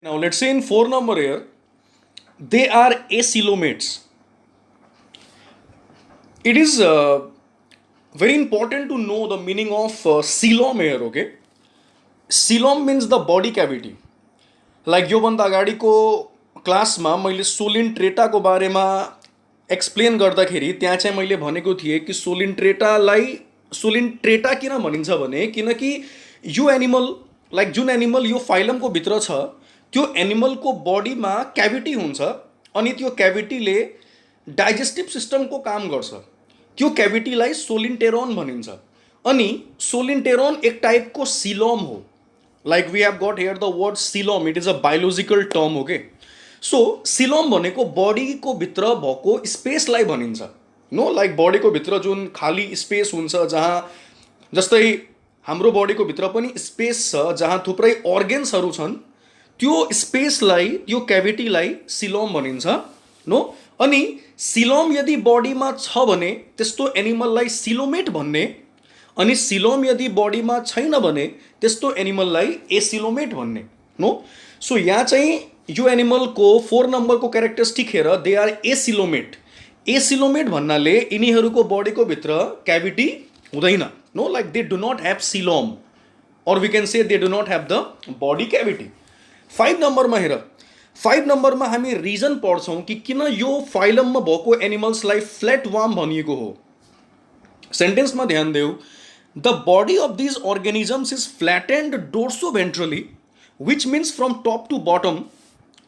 Now let's say in 4 number here, they are acoelomates. It is very important to know the meaning of coelom here, okay? Coelom means the body cavity. Like योभन्दा अगाडिको क्लासमा मैले सोलिन्ट्रेटाको बारेमा explain गर्दाखेरि त्यहाँ चाहिँ मैले भनेको थिएँ कि सोलिन्ट्रेटा किन भनिन्छ भने किनकि यो एनिमल लाइक जुन एनिमल यो फाइलमको भित्र छ त्यो एनिमलको बडीमा क्याभिटी हुन्छ अनि त्यो क्याभिटीले डाइजेस्टिभ सिस्टमको काम गर्छ। त्यो क्याभिटीलाई सोलिन्टेरोन भनिन्छ अनि सोलिन्टेरोन एक टाइपको सिलोम हो। Like we have got here the word coelom, it is a biological term, okay? So coelom भनेको बडीको भित्र भएको स्पेसलाई भनिन्छ। नो लाइक बडीको भित्र जुन खाली स्पेस हुन्छ जहाँ जस्तै हाम्रो बडीको भित्र पनि स्पेस छ जहाँ थुप्रै अर्गेन्सहरू छन्, त्यो स्पेसलाई त्यो क्याभिटीलाई सिलोम भनिन्छ। नो अनि सिलोम यदि बडीमा छ भने त्यस्तो एनिमललाई सिलोमेट भन्ने, अनि सिलोम यदि बडीमा छैन भने त्यस्तो एनिमललाई एसिलोमेट भन्ने। नो सो यहाँ चाहिँ यो एनिमलको 4 नम्बरको क्यारेक्टरिस्टिक हेर, दे आर एसिलोमेट। एसिलोमेट भन्नाले यिनीहरूको बडीको भित्र क्याभिटी हुँदैन। No like they do not have coelom or we can say they do not have the body cavity. 5 नम्बरमा हेर, 5 नम्बरमा हामी रिजन पढ्छौँ कि किन यो फाइलममा भएको एनिमल्सलाई फ्ल्याट वार्म भनिएको हो। सेन्टेन्समा ध्यान देऊ, the body of these organisms is flattened dorsoventrally, which means from top to bottom,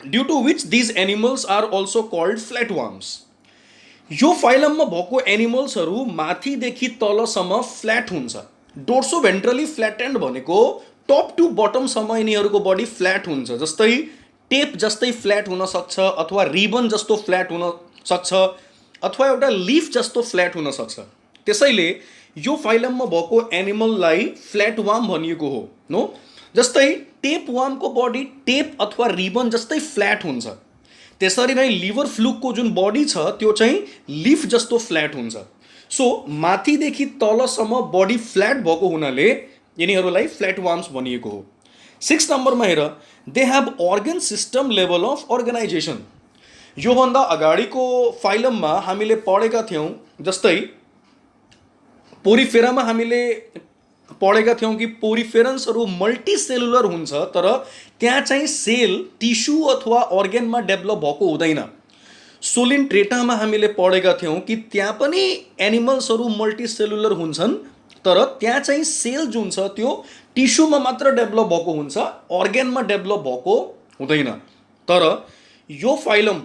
due to which these animals are also called flatworms. यो फाइलममा भएको एनिमल्सहरू माथिदेखि तलसम्म फ्ल्याट हुन्छ। डोर्सोभेन्ट्रली फ्ल्याटेन्ड भनेको टप टु बटमसम्म यिनीहरूको बडी फ्ल्याट हुन्छ। जस्तै टेप जस्तै फ्ल्याट हुन सक्छ अथवा रिबन जस्तो फ्ल्याट हुन सक्छ अथवा एउटा लिफ जस्तो फ्ल्याट हुन सक्छ। त्यसैले यो फाइलममा भएको एनिमललाई फ्ल्याट वार्म भनिएको हो। नो जस्तै टेप वार्मको बडी टेप अथवा रिबन जस्तै फ्ल्याट हुन्छ, त्यसरी नै लिभर फ्लुकको जुन बडी छ त्यो चाहिँ लिफ जस्तो फ्ल्याट हुन्छ। सो माथिदेखि तलसम्म बडी फ्ल्याट भएको हुनाले यिनीहरूलाई फ्ल्याट वार्म्स भनिएको हो। 6 नम्बरमा here, they have organ system level of organisation. योभन्दा अगाडिको फाइलममा हामीले पढेका थियौँ, जस्तै पोरिफेरामा हामीले पढेका थियौँ कि पोरिफेरन्सहरू मल्टिसेलुलर हुन्छ तर त्यहाँ चाहिँ सेल टिस्यु अथवा अर्गेनमा डेभलप भएको हुँदैन। सोलिन्ट्रेटामा हामीले पढेका थियौँ कि त्यहाँ पनि एनिमल्सहरू मल्टिसेलुलर हुन्छन् तर त्यहाँ चाहिँ सेल जुन छ त्यो टिस्युमा मात्र डेभलप भएको हुन्छ, अर्गेनमा डेभलप भएको हुँदैन। तर यो फाइलम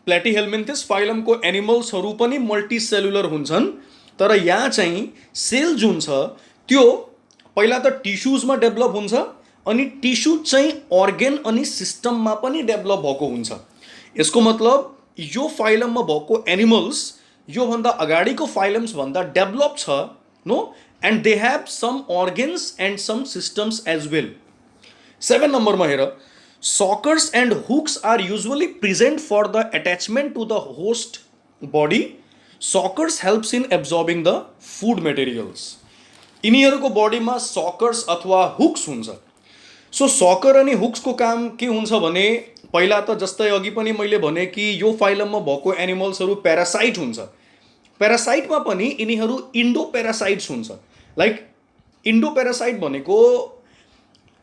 प्लेटिहेल्मिन्थिस फाइलमको एनिमल्सहरू पनि मल्टिसेलुलर हुन्छन् तर यहाँ चाहिँ सेल जुन छ त्यो पहिला त टिस्युजमा डेभलप हुन्छ अनि टिस्यु चाहिँ अर्गेन अनि सिस्टममा पनि डेभलप भएको हुन्छ। यसको मतलब यो फाइलममा भएको एनिमल्स योभन्दा अगाडिको फाइलम्स भन्दा डेभलप छ। No and they have some organs and some systems as well. 7 नम्बरमा हेर, suckers and hooks are usually present for the attachment to the host body. Suckers helps in absorbing the food materials. यिनीहरूको बडीमा shockers अथवा hooks हुन्छ। So soccer अनि हुक्सको काम के हुन्छ भने पहिला त जस्तै अघि पनि मैले भने कि यो फाइलममा भएको एनिमल्सहरू प्यारासाइट हुन्छ। प्यारासाइटमा पनि यिनीहरू इन्डो प्यारासाइट्स हुन्छ। लाइक इन्डो प्यारासाइट भनेको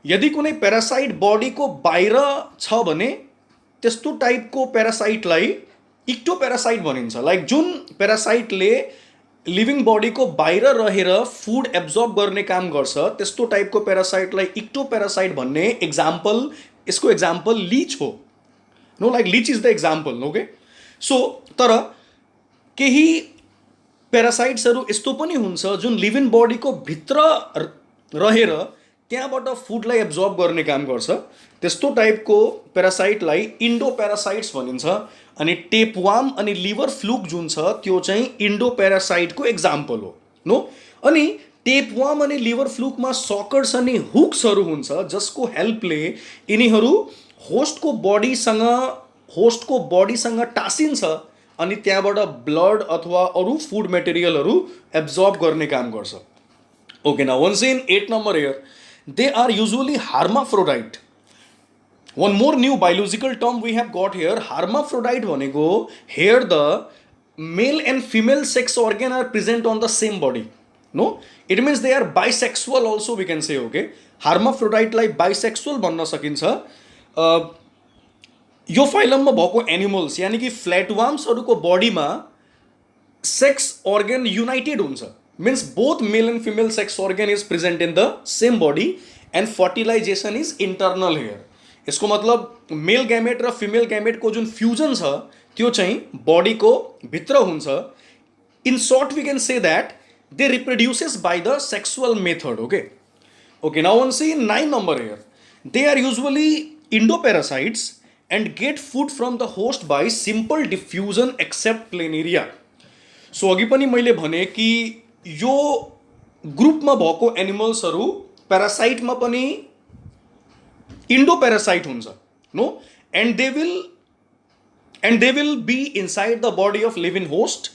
यदि कुनै प्यारासाइट बडीको बाहिर छ भने त्यस्तो टाइपको प्यारासाइटलाई इक्टो प्यारासाइट भनिन्छ। लाइक जुन प्यारासाइटले लिभिङ बडीको बाहिर रहेर फुड एब्जर्ब गर्ने काम गर्छ त्यस्तो टाइपको प्यारासाइटलाई इक्टो प्यारासाइट भन्ने। एक्जाम्पल, यसको एक्जाम्पल लीच हो। No like leech is the example. Okay so तर केही प्यारासाइट्सहरू यस्तो पनि हुन्छ जुन लिभिङ बडीको भित्र रहेर त्यहाँबाट फुडलाई एब्जर्ब गर्ने काम गर्छ, त्यस्तो टाइपको प्यारासाइटलाई इन्डो प्यारासाइट्स भनिन्छ। अनि टेपवार्म अनि लिभर फ्लुक जुन छ त्यो चाहिँ इन्डो प्यारासाइटको एक्जाम्पल हो। नो अनि टेपवार्म अनि लिभर फ्लुकमा सॉकर्स अनि हुक्सहरू हुन्छ जसको हेल्पले यिनीहरू होस्टको बडीसँग टाँसिन्छ अनि त्यहाँबाट ब्लड अथवा अरू फुड मेटेरियलहरू एब्जर्ब गर्ने काम गर्छ। Okay, now once in 8 number here, they are usually hermaphrodite. One more new biological term we have got here, hermaphrodite भनेको here the male and female sex organ are present on the same body. No, it means they are bisexual also we can say. Okay, hermaphrodite like bisexual भन्न सकिन्छ. यो फाइलममा भएको animals यानी कि फ्ल्याटवार्म्सहरूको बडीमा sex organ united हुन्छ. Means both male and female sex organ is present in the same body and fertilization is internal here. यसको मतलब मेल ग्यामेट र फिमेल ग्यामेटको जुन फ्युजन छ त्यो चाहिँ बडीको भित्र हुन्छ. In short we can say that they reproduces by the sexual method. Okay, now on see 9 number here. They are usually endoparasites and get food from the host by simple diffusion except planaria. So अघि पनि मैले भने कि यो ग्रुपमा भएको एनिमल्सहरू प्यारासाइटमा पनि endoparasite हुन्छ. No, and they will be inside the body of living host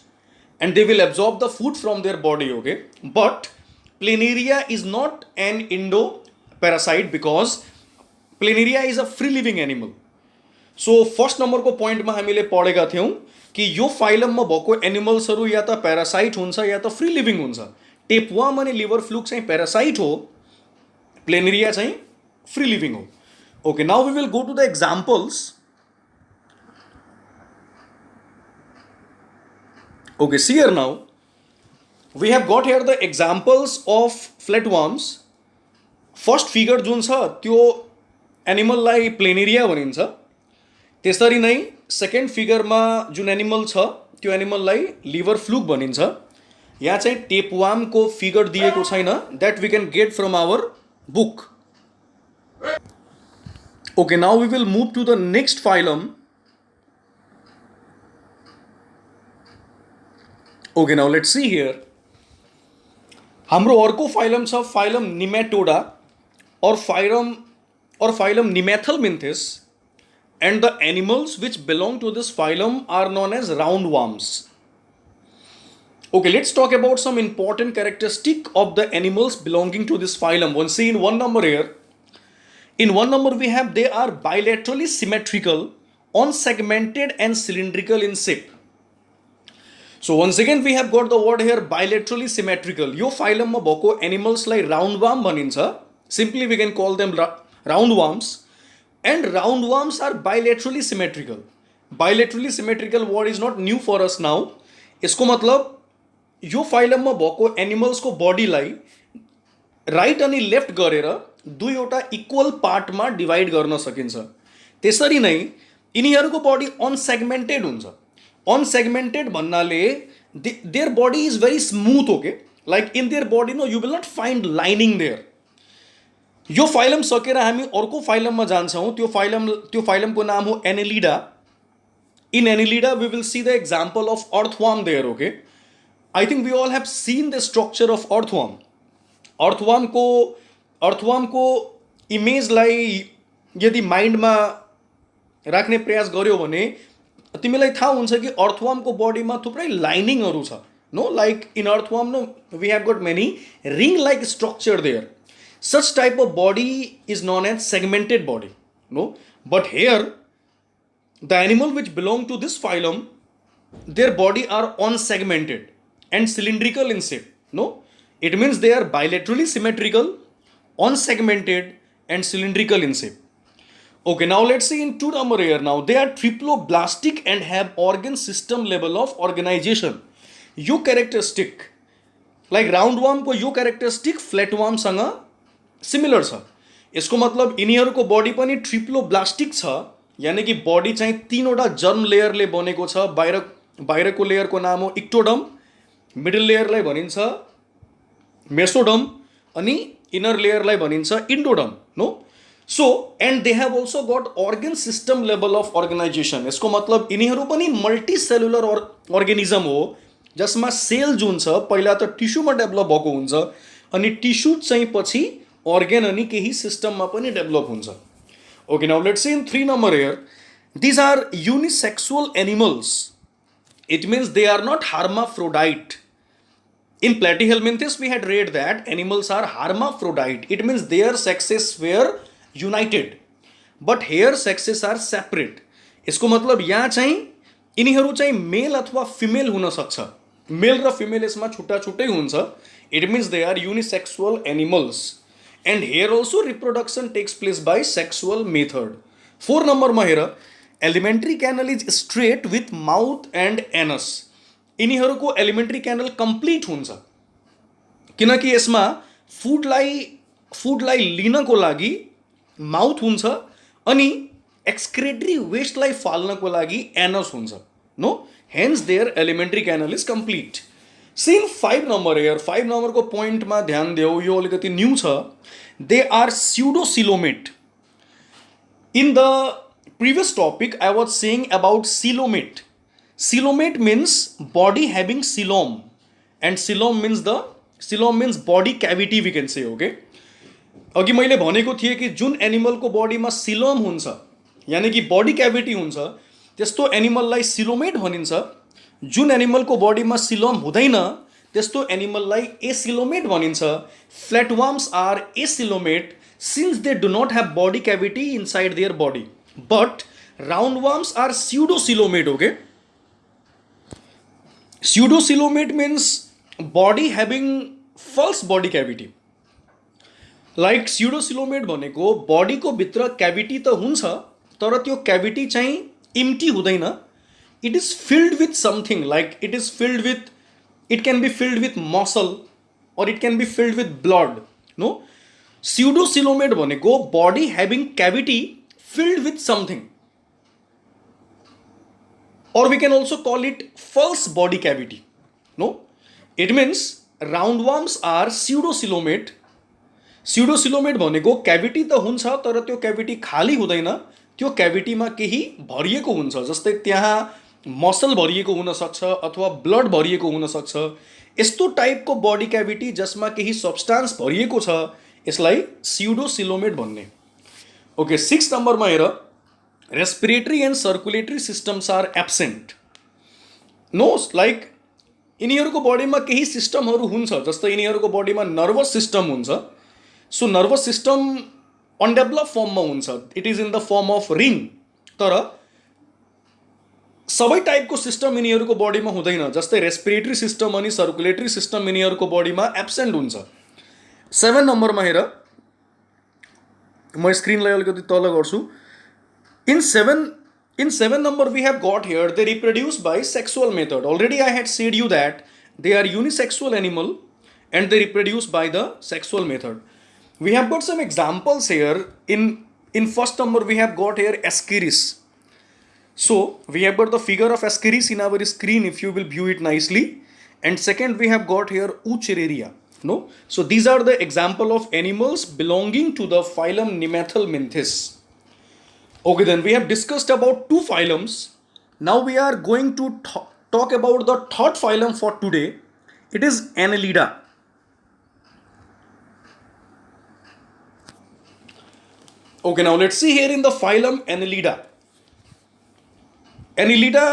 and they will absorb the food from their body. Okay, but planaria is not an endoparasite because planaria is a free living animal. So first नम्बरको पोइन्टमा हामीले पढेका थियौँ कि यो फाइलममा भएको एनिमल्सहरू या त प्यारासाइट हुन्छ या त फ्री लिभिङ हुन्छ. टेपवर्म अनि लिभर फ्लुक चाहिँ प्यारासाइट हो, प्लेनेरिया चाहिँ फ्री लिभिङ हो. Okay, now we will go to the examples. Okay, see here now. We have got here the examples of flatworms. First figure जुन छ त्यो एनिमललाई planaria भनिन्छ. त्यसरी नै सेकेन्ड फिगरमा जुन एनिमल छ त्यो एनिमललाई लिभर फ्लुक भनिन्छ. यहाँ चाहिँ टेपवार्मको फिगर दिएको छैन, that we can get from our book. Okay, now we will move to the next phylum. Okay, now let's see here. हाम्रो अर्को फाइलम छ फाइलम निमेटोडा और phylum निमेथलमिन्थिस, and the animals which belong to this phylum are known as roundworms. Okay, let's talk about some important characteristic of the animals belonging to this phylum. One see in 1 number here. In 1 number we have they are bilaterally symmetrical, unsegmented and cylindrical in shape. So once again we have got the word here bilaterally symmetrical. यो फाइलममा भएको एनिमल्सलाई राउन्डवर्म भनिन्छ. Simply we can call them roundworms, and roundworms are bilaterally symmetrical. Bilaterally symmetrical word is not new for us now. यसको मतलब यो फाइलममा भएको एनिमल्सको बडीलाई राइट अनि लेफ्ट गरेर दुईवटा इक्वल पार्टमा डिवाइड गर्न सकिन्छ. त्यसरी नै यिनीहरूको बडी अनसेगमेन्टेड हुन्छ. अनसेगमेन्टेड भन्नाले their body is very smooth. Okay, like in their body no you will not find lining there. यो फाइलम सकेर हामी अर्को फाइलममा जान्छौँ. त्यो फाइलमको नाम हो Annelida. In Annelida we will see the example of earthworm there. Okay, I think we all have seen the structure of earthworm. अर्थवर्मको इमेजलाई यदि माइन्डमा राख्ने प्रयास गर्यो भने तिमीलाई थाहा हुन्छ कि अर्थवर्मको बडीमा थुप्रै लाइनिङहरू छ. No, like in earthworm no we have got many ring like structure there. Such type of body is known as segmented body. No, but here the animal which belong to this phylum, their body are unsegmented and cylindrical in shape. No, it means they are bilaterally symmetrical, unsegmented and cylindrical in shape. Okay, now let's see in 2 number here. Now they are triploblastic and have organ system level of organization. यो characteristic like roundworm को यो characteristic flatworm सँग similar छ. यसको मतलब यिनीहरूको body पनि triploblastic छ, यानी कि बडी चाहिँ तीनवटा जर्म लेयरले बनेको छ. बाहिरको लेयरको नाम हो इक्टोडम, मिडल लेयरलाई भनिन्छ मेसोडम अनि इनर लेयरलाई भनिन्छ endoderm. No, so and they have also got organ system level of organisation. यसको मतलब यिनीहरू पनि मल्टिसेलुलर अर्गेनिजम हो जसमा सेल जुन छ पहिला त टिस्युमा डेभलप भएको हुन्छ अनि टिस्यु चाहिँ पछि organ अनि केही सिस्टममा पनि डेभलप हुन्छ. Okay, now let's see in 3 number here. These are unisexual animals. It means they are not hermaphrodite. In Platyhelminthes we had read that animals are hermaphrodite. It means their sexes were united. But here sexes are separate. यसको मतलब यहाँ चाहिँ यिनीहरू चाहिँ मेल अथवा female हुन सक्छ, मेल र फिमेल यसमा छुट्टा छुट्टै हुन्छ। It means they are unisexual animals and here also reproduction takes place by sexual method. 4 नम्बरमा हेर, elementary canal is straight with mouth and anus. यिनीहरूको एलिमेन्ट्री क्यानल कम्प्लिट हुन्छ किनकि यसमा फुडलाई लिनको लागि माउथ हुन्छ अनि एक्सक्रेटरी वेस्टलाई फाल्नको लागि एनस हुन्छ। No, hence their elementary canal is complete. See 5 number here, 5 नम्बरको पोइन्टमा ध्यान देऊ, यो अलिकति न्यू छ। They are pseudocoelomate. In the previous topic I was saying about coelomate. Coelomate means body having coelom and coelom means body cavity we can say, okay? अघि मैले भनेको थिएँ कि जुन एनिमलको बडीमा सिलोम हुन्छ यानी कि बडी क्याभिटी हुन्छ त्यस्तो एनिमललाई सिलोमेट भनिन्छ। जुन एनिमलको बडीमा सिलोम हुँदैन त्यस्तो एनिमललाई एसिलोमेट भनिन्छ। Flatworms are acoelomate since they do not have body cavity inside their body, but roundworms are pseudocoelomate, okay? Pseudocoelomate means body having false body cavity. Like pseudocoelomate भनेको बडीको भित्र क्याभिटी त हुन्छ तर त्यो क्याभिटी चाहिँ इम्टी हुँदैन। It is filled with something, like it can be filled with muscle or it can be filled with blood. No, pseudocoelomate भनेको body having cavity filled with something, or we can also call it false body cavity. No, it means roundworms are pseudocoelomate. Pseudocoelomate भनेको cavity त हुन्छ तर त्यो cavity खाली हुँदैन, त्यो क्याभिटीमा केही भरिएको हुन्छ, जस्तै त्यहाँ मसल भरिएको हुन सक्छ अथवा ब्लड भरिएको हुन सक्छ। यस्तो टाइपको बडी क्याभिटी जसमा केही सब्स्टान्स भरिएको छ यसलाई स्यूडोसिलोमेट भन्ने। ओके, 6 नम्बरमा हेर, respiratory and circulatory systems are absent. No, like यिनीहरूको बडीमा केही सिस्टमहरू हुन्छ, जस्तै यिनीहरूको बडीमा नर्भस सिस्टम हुन्छ। सो नर्भस सिस्टम अनडेभलप फर्ममा हुन्छ, it is in the form of ring. तर सबै टाइपको सिस्टम यिनीहरूको बडीमा हुँदैन, जस्तै रेस्पिरेटरी सिस्टम अनि सर्कुलेटरी सिस्टम यिनीहरूको बडीमा एब्सेन्ट हुन्छ। 7 नम्बरमा हेर, म स्क्रिनलाई अलिकति तल गर्छु। In 7 number we have got here they reproduce by sexual method. Already I had said you that they are unisexual animal and they reproduce by the sexual method. We have got some examples here. In first number we have got here Ascaris. So we have got the figure of Ascaris in our screen if you will view it nicely. And second we have got here Euchereria. No, so these are the example of animals belonging to the phylum Nemathelminthes. Okay, then we have discussed about 2 phylums. Now we are going to talk about the third phylum for today. It is Annelida. Okay, now let's see here in the phylum Annelida. Annelida,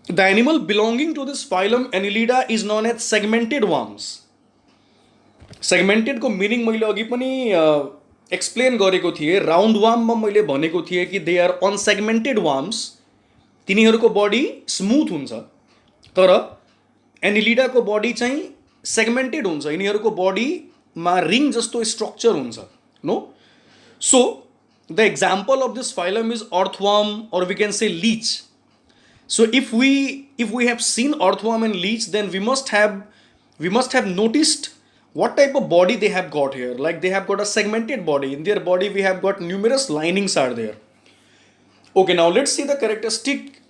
the animal belonging to this phylum Annelida is known as segmented worms. Segmented को meaning मैले अघि पनि explain गरेको थिएँ। Round वार्ममा मैले भनेको थिएँ कि दे आर अनसेगमेन्टेड वार्म्स, तिनीहरूको बडी स्मुथ हुन्छ तर एनिलिडाको बडी चाहिँ सेगमेन्टेड हुन्छ, यिनीहरूको बडीमा रिङ जस्तो स्ट्रक्चर हुन्छ। No, so the example of this phylum is earthworm और we can say leech. So if we have seen earthworm and leech, then we must have noticed what type of body they have got here. Like they have got a segmented body. In their body we have got numerous linings are there. Okay, now let's see the characteristic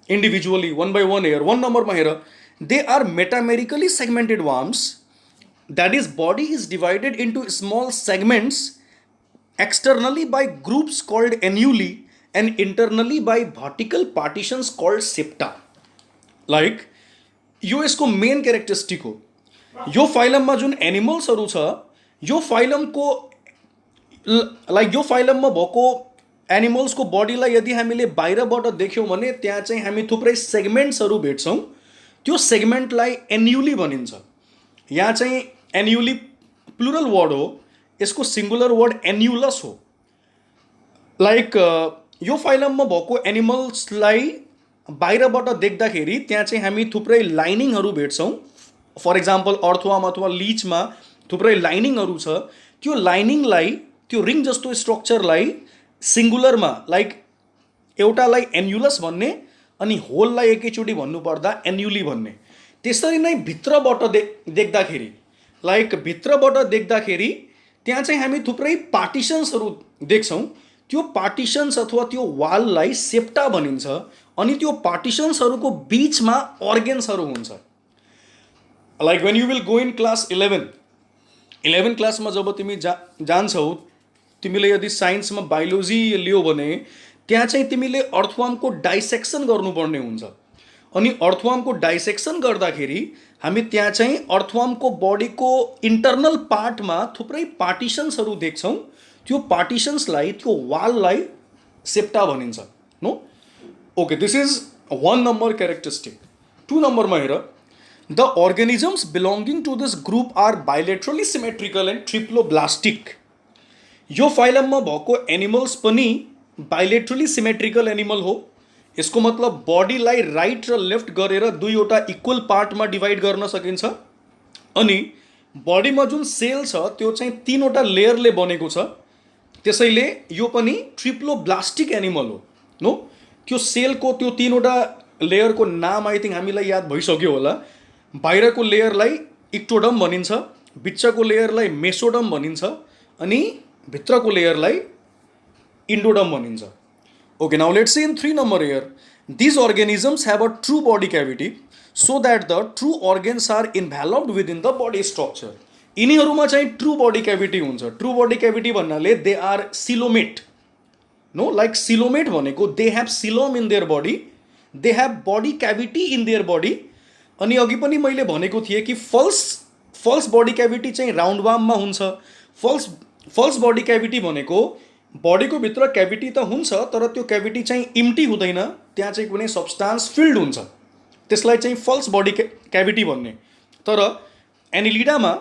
individually one by one here. 1 number here, they are metamerically segmented worms. That is, body is divided into small segments externally by groups called annuli and internally by vertical partitions called septa. Like यो यसको main characteristic हो। यो फाइलममा जुन एनिमल्सहरू छ यो फाइलमको like यो फाइलममा भएको एनिमल्सको बडीलाई यदि हामीले बाहिरबाट देख्यौँ भने त्यहाँ चाहिँ हामी थुप्रै सेगमेन्ट्सहरू भेट्छौँ। त्यो सेगमेन्टलाई एन्युली भनिन्छ। यहाँ चाहिँ एन्युली प्लुरल वर्ड हो, यसको सिङ्गुलर वर्ड एन्युलस हो। लाइक यो फाइलममा भएको एनिमल्सलाई बाहिरबाट देख्दाखेरि त्यहाँ चाहिँ हामी थुप्रै लाइनिङहरू भेट्छौँ. फर इक्जाम्पल अर्थवाम अथवा लिचमा थुप्रै लाइनिङहरू छ. त्यो लाइनिङलाई, त्यो रिङ जस्तो स्ट्रक्चरलाई सिङ्गुलरमा लाइक एउटालाई एन्युलस भन्ने अनि होललाई एकैचोटि भन्नुपर्दा एन्युली भन्ने. त्यसरी नै भित्रबाट देख्दाखेरि लाइक भित्रबाट देख्दाखेरि त्यहाँ चाहिँ हामी थुप्रै पार्टिसन्सहरू देख्छौँ. त्यो पार्टिसन्स अथवा त्यो वाललाई सेप्टा भनिन्छ. अनि त्यो पार्टिसन्सहरूको बिचमा अर्गेन्सहरू हुन्छ. Like when you will go in class 11 क्लासमा जब तिमी जान्छौ, तिमीले यदि साइन्समा बायोलोजी लियो भने त्यहाँ चाहिँ तिमीले अर्थवामको डाइसेक्सन गर्नुपर्ने हुन्छ. अनि अर्थवामको डाइसेक्सन गर्दाखेरि हामी त्यहाँ चाहिँ अर्थवामको बडीको इन्टरनल पार्टमा थुप्रै पार्टिसन्सहरू देख्छौँ. त्यो पार्टिसन्सलाई, त्यो वाललाई सेप्टा भनिन्छ. No okay, this is 1 number characteristic. 2 नम्बरमा हेर, the organisms belonging to this group are bilaterally symmetrical and triploblastic. यो फाइलममा भएको एनिमल्स पनि बाइलेटरली सिमेट्रिकल एनिमल हो. यसको मतलब बडीलाई राइट र लेफ्ट गरेर दुईवटा इक्वल पार्टमा डिभाइड गर्न सकिन्छ. अनि बडीमा जुन सेल छ त्यो चाहिँ 3वटा लेयरले बनेको छ. त्यसैले यो पनि ट्रिप्लोब्लास्टिक एनिमल हो. नो, त्यो सेलको त्यो 3वटा लेयरको नाम आई थिङ्क हामीलाई याद भइसक्यो होला. बाहिरको लेयरलाई इक्टोडम भनिन्छ, बिचको लेयरलाई मेसोडम भनिन्छ अनि भित्रको लेयरलाई इन्डोडम भनिन्छ. Okay, now let's see in 3 number here. These organisms have a true body cavity so that the true organs are enveloped within the body structure. यिनीहरूमा चाहिँ ट्रू बडी क्याभिटी हुन्छ. ट्रू बडी क्याभिटी भन्नाले they are coelomate. No, like coelomate भनेको they have coelom in their body, they have body cavity in their body. अनि अघि पनि मैले भनेको थिएँ कि फल्स बडी क्याभिटी चाहिँ राउन्ड वाममा हुन्छ. फल्स बडी क्याभिटी भनेको बडीको भित्र क्याभिटी त हुन्छ तर त्यो क्याभिटी चाहिँ इम्टी हुँदैन, त्यहाँ चाहिँ कुनै सब्सटान्स फिल्ड हुन्छ. त्यसलाई चाहिँ फल्स बडी क्याभिटी भन्ने. तर एनिलिडामा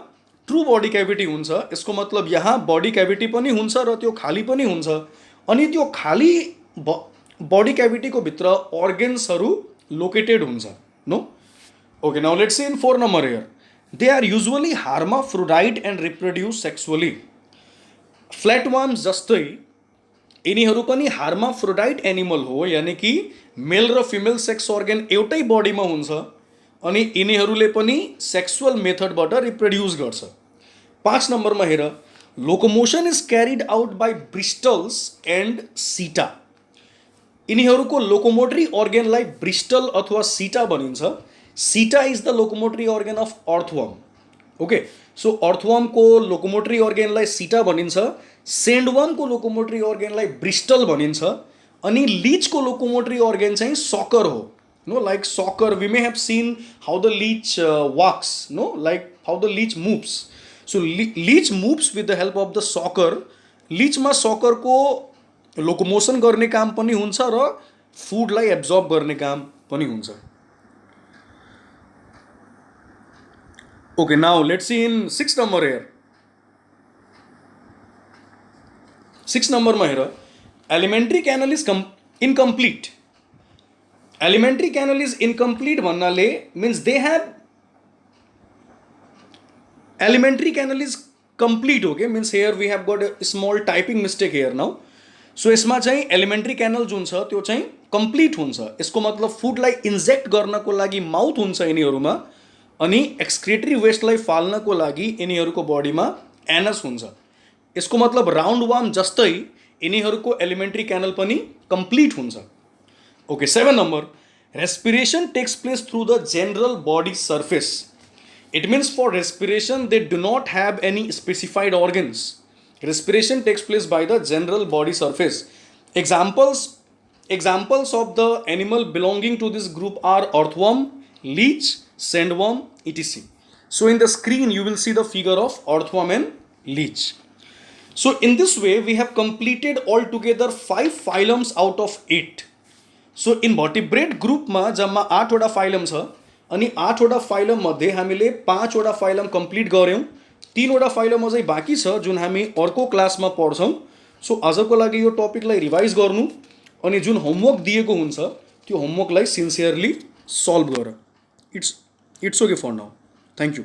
ट्रू बडी क्याभिटी हुन्छ. यसको मतलब यहाँ बडी क्याभिटी पनि हुन्छ र त्यो खाली पनि हुन्छ. अनि त्यो खाली बडी क्याभिटीको भित्र अर्गेन्सहरू लोकेटेड हुन्छ. No okay, now let's see in 4 number here. They are usually hermaphrodite and reproduce sexually. Flatworms जस्तै यिनीहरू पनि हार्माफ्रोडाइट एनिमल हो, यानि कि मेल र फिमेल सेक्स अर्गन एउटै बडीमा हुन्छ. अनि यिनीहरूले पनि सेक्सुअल मेथडबाट रिप्रोड्युस गर्छ. 5 नम्बरमा हेर, locomotion is carried out by bristles and seta. यिनीहरूको लोकोमोटरी अर्गनलाई ब्रिस्टल अथवा सीटा भनिन्छ. Seta is the locomotory organ of earthworm. Okay, so अर्थवर्मको लोकोमोटरी अर्गनलाई सीटा भनिन्छ, सेन्डवर्मको लोकोमोटरी अर्गनलाई ब्रिस्टल भनिन्छ. अनि लीचको लोकोमोटरी अर्गन चाहिँ सकर हो. No, like sucker we may have seen how the leech walks. No, like how the leech moves. So leech moves with the help of the sucker. लीचमा सकरको locomotion गर्ने काम पनि हुन्छ र फुडलाई एब्जर्ब गर्ने काम पनि हुन्छ. Okay, now let's see in 6 number here. 6 number मा हेर, alimentary canal is incomplete. Alimentary canal is incomplete भन्नाले means they have alimentary canal is complete. Okay, means here we have got a small typing mistake here now. So यसमा चाहिँ alimentary canal जुन छ त्यो चाहिँ complete हुन्छ. यसको मतलब फुडलाई इन्जेक्ट गर्नको लागि माउथ हुन्छ यिनीहरूमा. अनि एक्सक्रिटरी वेस्टलाई फाल्नको लागि यिनीहरूको बडीमा एनस हुन्छ. यसको मतलब राउन्ड वार्म जस्तै यिनीहरूको एलिमेन्ट्री क्यानल पनि कम्प्लिट हुन्छ. Okay, 7 number, respiration takes place through the general body surface. It means for respiration they do not have any specified organs. Respiration takes place by the general body surface. Examples of the animal belonging to this group are earthworm, leech, sandworm, etc. So in the screen you will see the figure of earthworm and leech. So in this way we have completed altogether 5 phylums out of 8. So in vertebrate group मा जम्मा 8 वटा phylum छ. अनि 8 वटा phylum मध्ये हामीले 5 वटा phylum complete गर्यौं. 3 वटा फाइलम अझै बाँकी छ जुन हामी अर्को क्लासमा पढ्छौं. सो आजको लागि यो टपिकलाई रिभाइज गर्नु अनि जुन होमवर्क दिएको हुन्छ त्यो होमवर्कलाई सिन्सियरली सल्भ गर. It's okay for now. Thank you.